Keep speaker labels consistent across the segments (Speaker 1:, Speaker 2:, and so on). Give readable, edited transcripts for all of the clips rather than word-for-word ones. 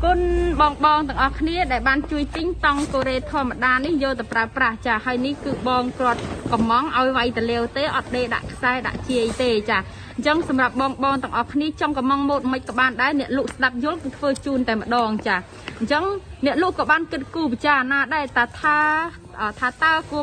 Speaker 1: គុណបងទាំងអស់គ្នាដែលបានជួយទិញតង់កូរ៉េធម្មតានេះយកទៅប្រើប្រាស់ចាហើយនេះគឺបងគ្រាត់កំងឲ្យវាយតលាវទេអត់ដេដាក់ខ្សែដាក់ជាយទេចាអញ្ចឹងសម្រាប់បងទាំងអស់គ្នាចង់កំងម៉ូតមិនក៏បានដែរអ្នកលក់ស្ដាប់យល់គឺធ្វើជូនតែម្ដងចាអញ្ចឹងអ្នកលក់ក៏បានគិតគូរពិចារណាដែរថាតើគួរ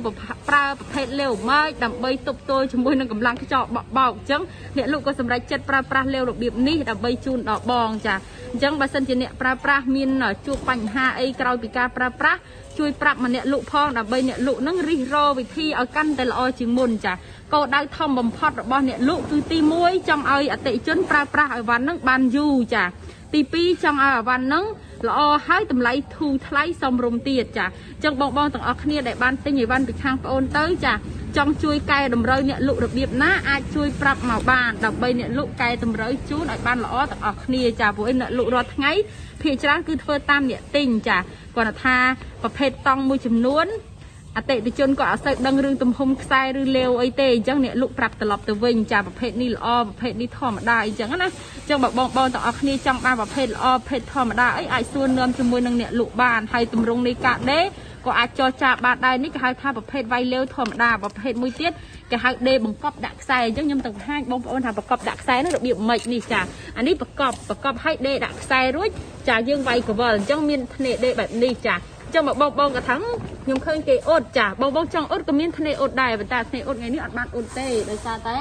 Speaker 1: ប្រើប្រភេទលាវម៉េចដើម្បីទប់ទល់ជាមួយនឹងកម្លាំងខ្យល់បក់បោកអញ្ចឹងអ្នកលក់ក៏សម្រេចចិត្តប្រើប្រាស់លាវរបៀបនេះដើម្បីជូនដល់បងចាអញ្ចឹងបើសិនជាអ្នកប្រើប្រាស់មានជួបបញ្ហាអីក្រោយពីការប្រើប្រាស់ជួយប្រាប់មកអ្នកលក់ផងដើម្បីអ្នកលក់នឹងរិះរោវិធីឲ្យកាន់តែល្អជាងមុនចាគោលដៅធំបំផុតរបស់អ្នកលក់គឺទី1ចង់ឲ្យអតិថិជនប្រើប្រាស់អីវ៉ាន់នឹងបានយូរចាទី2ចង់ឲ្យអីវ៉ាន់នឹងល្អហើយតម្លៃធូរថ្លៃសមរម្យទៀតចាអញ្ចឹងបងទាំងអស់គ្នាដែលបានទិញអីវ៉ាន់ពីខាងប្អូនទៅចាចង់ជួយកែតម្រូវអ្នកលក់របៀបណាអាចជួយប្រាប់មកបានដើម្បីអ្នកលក់កែតម្រូវជូនឲ្យបានល្អទាំងអស់គ្នាចាព្រោះអ្នកលក់រាល់ថ្ងៃភាគច្រើនគឺធ្វើតាមអ្នកទិញចាគាត់ថាប្រភេទតង់មួយចំនួនអតិថិជនក៏អត់សូវដឹងរឿងទំហំខ្សែឬលាវអីទេអញ្ចឹងអ្នកលក់ប្រាប់ត្រឡប់ទៅវិញចាប្រភេទនេះល្អប្រភេទនេះធម្មតាអីចឹងណាអញ្ចឹងបើបងទាំងអស់គ្នាចង់បានប្រភេទល្អប្រភេទធម្មតាអីអាចសួរនាំជាមួយនឹងអ្នកលក់បានហើយទម្រង់នៃកាដេក៏អាចចរចាបានដែរនេះគេហៅថាប្រភេទវាយលាវធម្មតាប្រភេទមួយទៀតគេហៅដេបង្កប់ដាក់ខ្សែអញ្ចឹងខ្ញុំទៅបង្ហាញបងប្អូនថាបង្កប់ដាក់ខ្សែនោះរបៀបម៉េចនេះចាអានេះបង្កប់ឲ្យដេដាក់ខ្សែរួចចាយើងវាយកវលអញ្ចឹងមានធ្នេដេបែបនេះចាចឹងមកបងក៏ថាខ្ញុំឃើញគេអ៊ុតចាបងចង់អ៊ុតក៏មានធ្នេអ៊ុតដែរប៉ុន្តែធ្នេអ៊ុតថ្ងៃនេះអត់បានអ៊ុតទេដោយសារតែ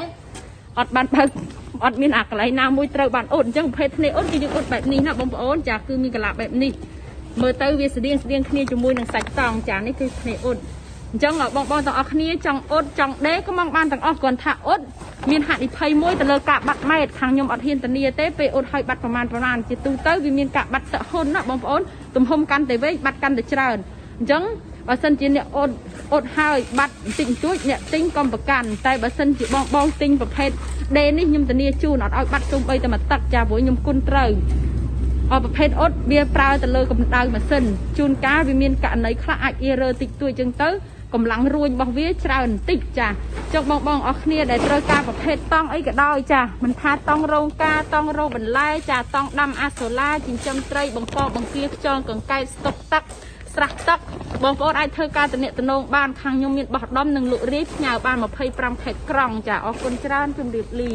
Speaker 1: អត់បានបើអត់មានអាកន្លែងណាមួយត្រូវបានអ៊ុតអញ្ចឹងប្រភេទធ្នេអ៊ុតគឺយើងអ៊ុតបែបនេះណាបងប្អូនចាគឺមានកន្លាបែបនេះមើលទៅវាស្តៀងគ្នាជាមួយនឹងសាច់តង់ចានេះគឺធ្នេអ៊ុតអញ្ចឹងបងទាំងអស់គ្នាចង់អ៊ុតចង់ដេក៏មកបានទាំងអស់គ្រាន់ថាអ៊ុតមានហានិភ័យមួយទៅលើការបាត់ម៉ែត្រខាងខ្ញុំអត់ហ៊ានធានាទេពេលអ៊ុតឲ្យបាត់ប្រមាណជាទូទៅវាមានការបាត់សឹកហ៊ុនណាបងប្អូនទំហំកាន់តែវែងបាត់កាន់តែច្រើនអញ្ចឹងបើសិនជាអ្នកអ៊ុតហើយបាត់បន្តិចបន្តួចអ្នកទិញកុំប្រកាន់តែបើសិនជាបងទិញប្រភេទដេនេះខ្ញុំធានាជូនអត់ឲ្យបាត់ទុំបីតែមួយទឹកចាព្រោះខ្ញុំគុណត្រូវប្រភេទអ៊ុតវាប្រើទៅលើកម្ដៅម៉ាស៊ីនជួនកាលវាមានករណីខ្លះអាចតិចតួចអញ្ចឹងទៅកម្លាំងរួញរបស់វាច្រើនបន្តិចចាចុះបងអស់គ្នាដែលត្រូវការប្រភេទតង់អីក៏ដោយចាមិនថាតង់រោងការតង់រោបន្លែចាតង់ដាំអាសូឡាចិញ្ចឹមត្រីបង្កបង្គាខ្យល់កង្កែបស្តុកទឹកស្រះទឹកបងប្អូនអាចធ្វើការទំនាក់ទំនងបានខាងខ្ញុំមានបោះដុំនិងលក់រាយផ្ញើបាន25ខេត្តក្រុងចាអរគុណច្រើនជម្រាបលា